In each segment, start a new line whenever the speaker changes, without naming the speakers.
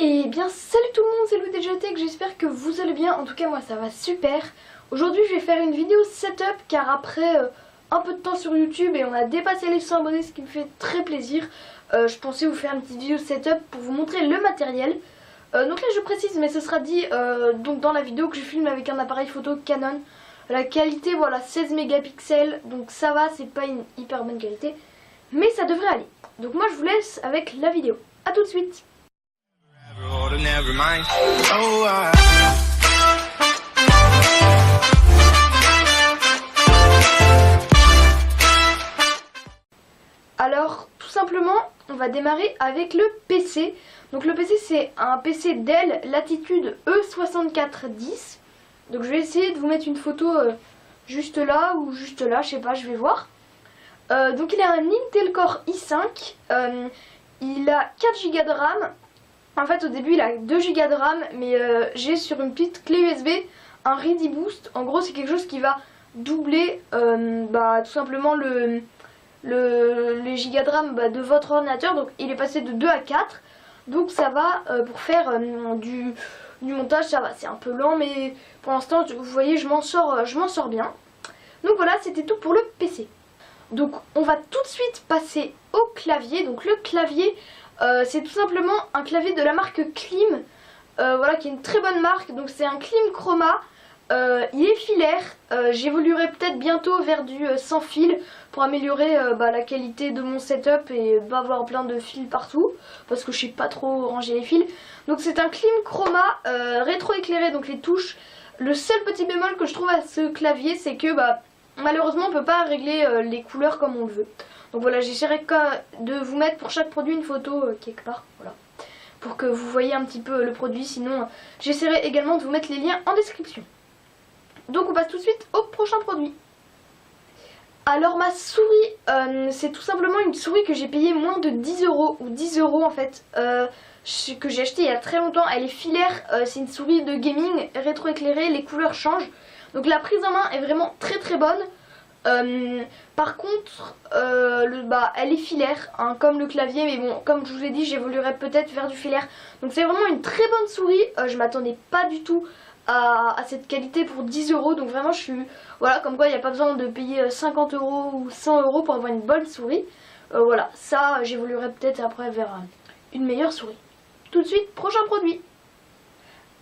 Et bien salut tout le monde, c'est Louis DJTech, j'espère que vous allez bien, en tout cas moi ça va super. Aujourd'hui je vais faire une vidéo setup car après un peu de temps sur YouTube et on a dépassé les 100 abonnés, ce qui me fait très plaisir. Je pensais vous faire une petite vidéo setup pour vous montrer le matériel. Donc là je précise, mais ce sera dit donc dans la vidéo que je filme avec un appareil photo Canon. La qualité voilà 16 mégapixels, donc ça va, c'est pas une hyper bonne qualité, mais ça devrait aller. Donc moi je vous laisse avec la vidéo, à tout de suite. Alors tout simplement on va démarrer avec le PC. Donc le PC c'est un PC Dell Latitude E6410. Donc je vais essayer de vous mettre une photo juste là ou juste là, je sais pas, je vais voir. Donc il a un Intel Core i5, il a 4 Go de RAM. En fait au début il a 2 Go de RAM, mais j'ai sur une petite clé USB un Ready Boost. En gros c'est quelque chose qui va doubler tout simplement les gigas de RAM de votre ordinateur. Donc il est passé de 2 à 4. Donc ça va pour faire du montage, ça va, c'est un peu lent mais pour l'instant vous voyez je m'en sors bien. Donc voilà, c'était tout pour le PC. Donc on va tout de suite passer au clavier. Donc le clavier c'est tout simplement un clavier de la marque Klim, voilà, qui est une très bonne marque. Donc c'est un Klim Chroma, il est filaire, j'évoluerai peut-être bientôt vers du sans fil pour améliorer la qualité de mon setup et pas avoir plein de fils partout parce que je sais pas trop ranger les fils. Donc c'est un Klim Chroma rétro-éclairé, donc les touches. Le seul petit bémol que je trouve à ce clavier c'est que malheureusement on peut pas régler les couleurs comme on le veut. Donc voilà, j'essaierai de vous mettre pour chaque produit une photo quelque part, voilà, pour que vous voyez un petit peu le produit. Sinon j'essaierai également de vous mettre les liens en description. Donc on passe tout de suite au prochain produit. Alors ma souris, c'est tout simplement une souris que j'ai payée moins de 10 € ou 10 € en fait, que j'ai acheté il y a très longtemps. Elle est filaire, c'est une souris de gaming rétro-éclairée, les couleurs changent. Donc la prise en main est vraiment très très bonne. Par contre elle est filaire hein, comme le clavier, mais bon, comme je vous ai dit, j'évoluerai peut-être vers du filaire. Donc c'est vraiment une très bonne souris, je m'attendais pas du tout à cette qualité pour 10 €. Donc vraiment je suis, voilà, comme quoi il n'y a pas besoin de payer 50 € ou 100 € pour avoir une bonne souris. Voilà, ça j'évoluerai peut-être après vers une meilleure souris. Tout de suite, prochain produit.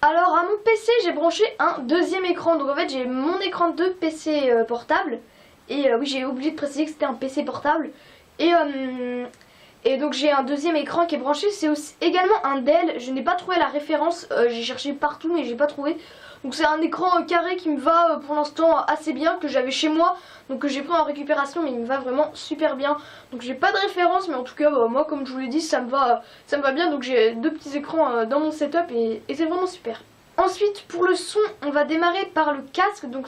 Alors à mon PC j'ai branché un deuxième écran. Donc en fait j'ai mon écran de PC portable. Et oui, j'ai oublié de préciser que c'était un PC portable. Et donc j'ai un deuxième écran qui est branché. C'est également un Dell. Je n'ai pas trouvé la référence. J'ai cherché partout mais j'ai pas trouvé. Donc c'est un écran carré qui me va pour l'instant assez bien, que j'avais chez moi. Donc que j'ai pris en récupération, mais il me va vraiment super bien. Donc j'ai pas de référence, mais en tout cas moi comme je vous l'ai dit, ça me va bien. Donc j'ai deux petits écrans dans mon setup et c'est vraiment super. Ensuite pour le son on va démarrer par le casque. Donc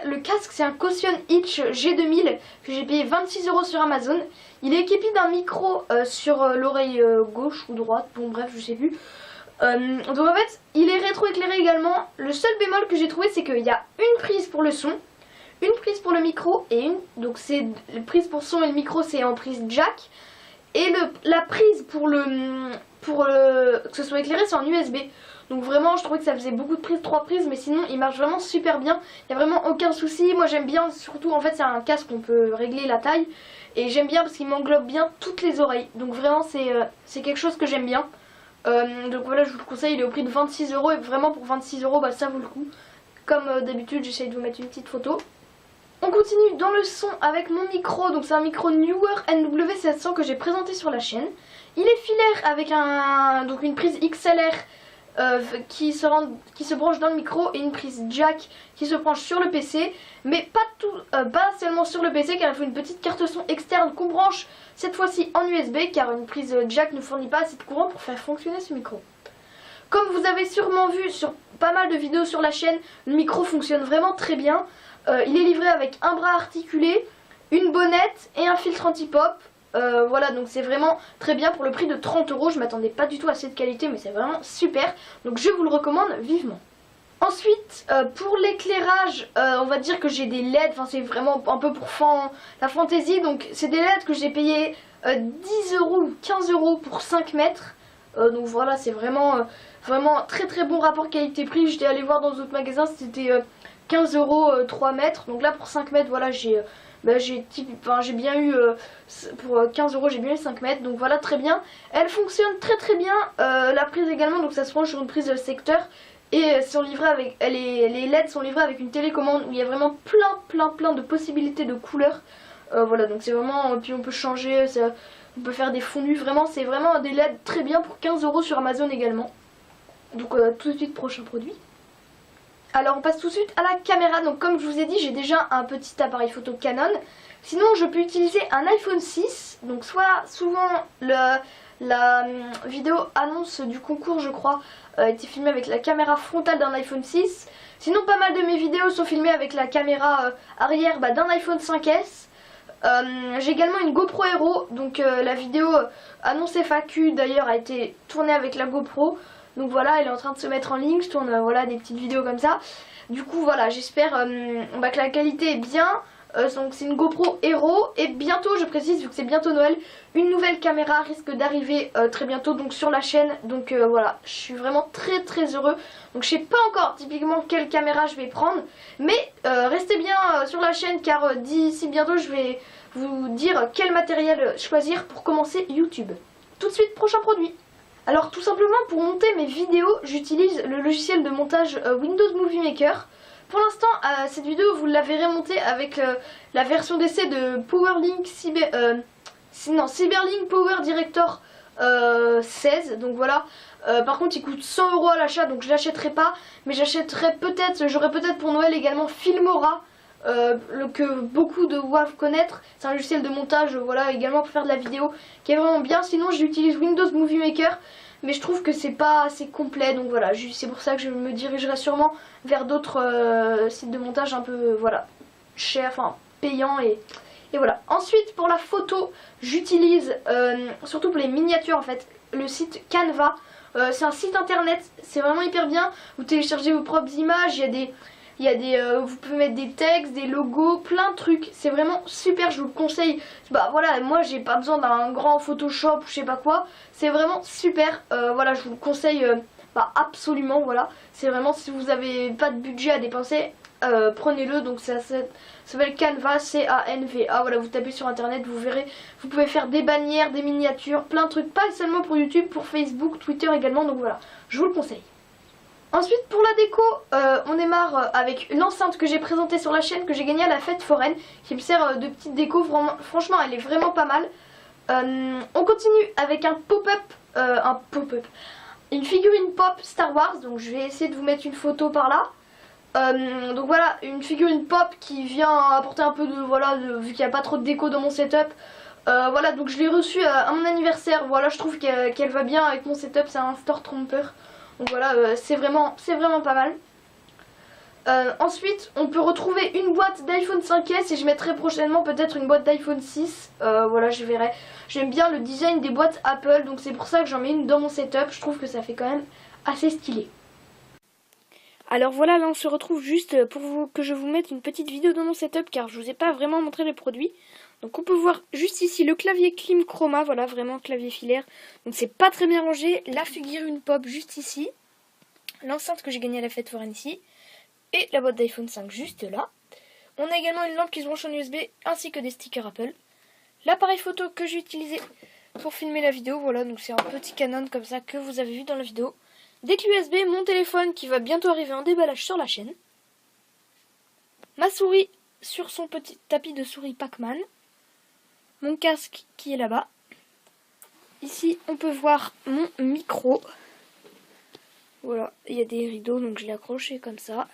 le casque c'est un Caution Itch G2000 que j'ai payé 26 € sur Amazon. Il est équipé d'un micro sur l'oreille gauche ou droite, bon bref je sais plus. Donc en fait il est rétro-éclairé également. Le seul bémol que j'ai trouvé c'est qu'il y a une prise pour le son, une prise pour le micro et donc c'est la prise pour son et le micro c'est en prise jack. Et la prise pour que ce soit éclairé c'est en USB. Donc vraiment je trouvais que ça faisait beaucoup de prises, 3 prises, mais sinon il marche vraiment super bien. Il n'y a vraiment aucun souci. Moi j'aime bien, surtout en fait c'est un casque, on peut régler la taille. Et j'aime bien parce qu'il m'englobe bien toutes les oreilles. Donc vraiment c'est quelque chose que j'aime bien. Donc voilà, je vous le conseille, il est au prix de 26 € et vraiment pour 26 € ça vaut le coup. Comme d'habitude j'essaye de vous mettre une petite photo. On continue dans le son avec mon micro. Donc c'est un micro Neewer NW700 que j'ai présenté sur la chaîne. Il est filaire avec donc une prise XLR qui se branche dans le micro et une prise jack qui se branche sur le PC, mais pas seulement sur le PC, car il faut une petite carte son externe qu'on branche cette fois-ci en USB, car une prise jack ne fournit pas assez de courant pour faire fonctionner ce micro. Comme vous avez sûrement vu sur pas mal de vidéos sur la chaîne, le micro fonctionne vraiment très bien. Il est livré avec un bras articulé, une bonnette et un filtre anti-pop. Voilà, donc c'est vraiment très bien pour le prix de 30 €. Je m'attendais pas du tout à cette qualité, mais c'est vraiment super. Donc je vous le recommande vivement. Ensuite, pour l'éclairage, on va dire que j'ai des LED. Enfin, c'est vraiment un peu pour la fantaisie. Donc c'est des LED que j'ai payé 10 € ou 15 € pour 5 mètres. Donc voilà, c'est vraiment très très bon rapport qualité-prix. J'étais allé voir dans d'autres magasins, c'était 15 euros 3 mètres. Donc là pour 5 mètres, voilà, j'ai bien eu pour 15 euros, j'ai bien eu 5 mètres. Donc voilà, très bien. Elle fonctionne très très bien. La prise également, donc ça se branche sur une prise secteur. Et sont livrés avec, les LED sont livrés avec une télécommande où il y a vraiment plein de possibilités de couleurs. Voilà, donc c'est vraiment, puis on peut changer, on peut faire des fondus, vraiment, c'est vraiment des LED très bien pour 15 euros sur Amazon également. Donc tout de suite, prochain produit. Alors on passe tout de suite à la caméra. Donc comme je vous ai dit, j'ai déjà un petit appareil photo Canon. Sinon je peux utiliser un iPhone 6. Donc souvent la vidéo annonce du concours, je crois, a été filmée avec la caméra frontale d'un iPhone 6. Sinon pas mal de mes vidéos sont filmées avec la caméra arrière d'un iPhone 5S. J'ai également une GoPro Hero. Donc la vidéo annonce FAQ d'ailleurs a été tournée avec la GoPro. Donc voilà, elle est en train de se mettre en ligne, je tourne voilà, des petites vidéos comme ça. Du coup voilà, j'espère que la qualité est bien. Donc c'est une GoPro Hero. Et bientôt, je précise, vu que c'est bientôt Noël, une nouvelle caméra risque d'arriver très bientôt donc sur la chaîne. Donc voilà, je suis vraiment très heureux. Donc je sais pas encore typiquement quelle caméra je vais prendre. Mais restez bien sur la chaîne car d'ici bientôt je vais vous dire quel matériel choisir pour commencer YouTube. Tout de suite, prochain produit. Alors tout simplement pour monter mes vidéos, j'utilise le logiciel de montage Windows Movie Maker. Pour l'instant, cette vidéo, vous la verrez montée avec la version d'essai de Cyberlink Power Director 16. Donc voilà. Par contre, il coûte 100 euros à l'achat, donc je l'achèterai pas. Mais j'aurai peut-être pour Noël également Filmora. Que beaucoup doivent connaître. C'est un logiciel de montage, voilà, également pour faire de la vidéo qui est vraiment bien. Sinon j'utilise Windows Movie Maker, mais je trouve que c'est pas assez complet, donc voilà, c'est pour ça que je me dirigerai sûrement vers d'autres sites de montage un peu voilà, chers, enfin payants et voilà. Ensuite pour la photo, j'utilise surtout pour les miniatures en fait, le site Canva. C'est un site internet, c'est vraiment hyper bien. Vous téléchargez vos propres images, vous pouvez mettre des textes, des logos, plein de trucs. C'est vraiment super, je vous le conseille. Bah voilà, moi j'ai pas besoin d'un grand Photoshop ou je sais pas quoi. C'est vraiment super. Voilà, je vous le conseille absolument. Voilà, c'est vraiment si vous avez pas de budget à dépenser, prenez-le. Donc ça s'appelle Canva, C-A-N-V-A. Voilà, vous tapez sur internet, vous verrez. Vous pouvez faire des bannières, des miniatures, plein de trucs. Pas seulement pour YouTube, pour Facebook, Twitter également. Donc voilà, je vous le conseille. Ensuite pour la déco, on démarre avec l'enceinte que j'ai présentée sur la chaîne, que j'ai gagnée à la fête foraine, qui me sert de petite déco. Franchement elle est vraiment pas mal. On continue avec un pop-up, une figurine pop Star Wars. Donc je vais essayer de vous mettre une photo par là. Donc voilà, une figurine pop qui vient apporter un peu vu qu'il n'y a pas trop de déco dans mon setup. Voilà, donc je l'ai reçue à mon anniversaire. Voilà, je trouve qu'elle va bien avec mon setup, c'est un Stormtrooper. Donc voilà, c'est vraiment pas mal. Ensuite, on peut retrouver une boîte d'iPhone 5S et je mettrai prochainement peut-être une boîte d'iPhone 6. Voilà, je verrai. J'aime bien le design des boîtes Apple, donc c'est pour ça que j'en mets une dans mon setup. Je trouve que ça fait quand même assez stylé. Alors voilà, là on se retrouve juste pour que je vous mette une petite vidéo dans mon setup car je vous ai pas vraiment montré les produits. Donc on peut voir juste ici le clavier Clim Chroma, voilà, vraiment clavier filaire. Donc c'est pas très bien rangé. La figurine pop juste ici. L'enceinte que j'ai gagnée à la fête foraine ici. Et la boîte d'iPhone 5 juste là. On a également une lampe qui se branche en USB ainsi que des stickers Apple. L'appareil photo que j'ai utilisé pour filmer la vidéo, voilà, donc c'est un petit Canon comme ça que vous avez vu dans la vidéo. Des clés USB, mon téléphone qui va bientôt arriver en déballage sur la chaîne. Ma souris sur son petit tapis de souris Pac-Man. Mon casque qui est là-bas. Ici, on peut voir mon micro. Voilà, il y a des rideaux, donc je l'ai accroché comme ça.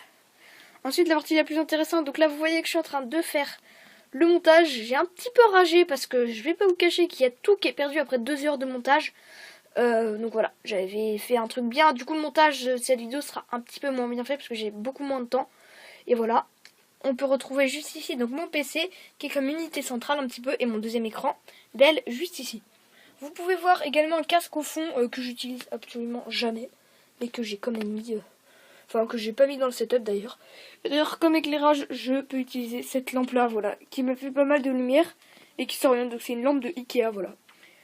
Ensuite, la partie la plus intéressante, donc là, vous voyez que je suis en train de faire le montage. J'ai un petit peu ragé parce que je vais pas vous cacher qu'il y a tout qui est perdu après 2 heures de montage. Donc voilà, j'avais fait un truc bien. Du coup, le montage de cette vidéo sera un petit peu moins bien fait parce que j'ai beaucoup moins de temps. Et voilà. On peut retrouver juste ici donc mon PC qui est comme unité centrale un petit peu et mon deuxième écran d'elle juste ici. Vous pouvez voir également un casque au fond que j'utilise absolument jamais mais que j'ai quand même mis, enfin que j'ai pas mis dans le setup d'ailleurs. D'ailleurs comme éclairage je peux utiliser cette lampe là voilà qui me fait pas mal de lumière et qui s'oriente, donc c'est une lampe de Ikea voilà.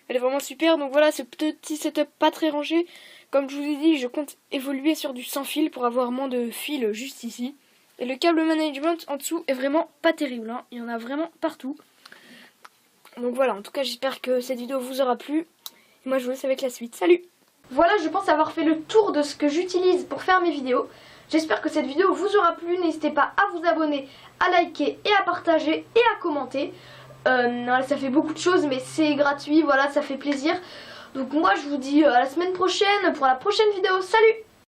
Elle est vraiment super. Donc voilà, ce petit setup pas très rangé. Comme je vous ai dit, je compte évoluer sur du sans fil pour avoir moins de fil juste ici. Et le câble management en dessous est vraiment pas terrible, hein. Il y en a vraiment partout. Donc voilà, en tout cas j'espère que cette vidéo vous aura plu. Et moi je vous laisse avec la suite. Salut!
Voilà, je pense avoir fait le tour de ce que j'utilise pour faire mes vidéos. J'espère que cette vidéo vous aura plu. N'hésitez pas à vous abonner, à liker et à partager et à commenter. Ça fait beaucoup de choses mais c'est gratuit, voilà, ça fait plaisir. Donc moi je vous dis à la semaine prochaine pour la prochaine vidéo. Salut!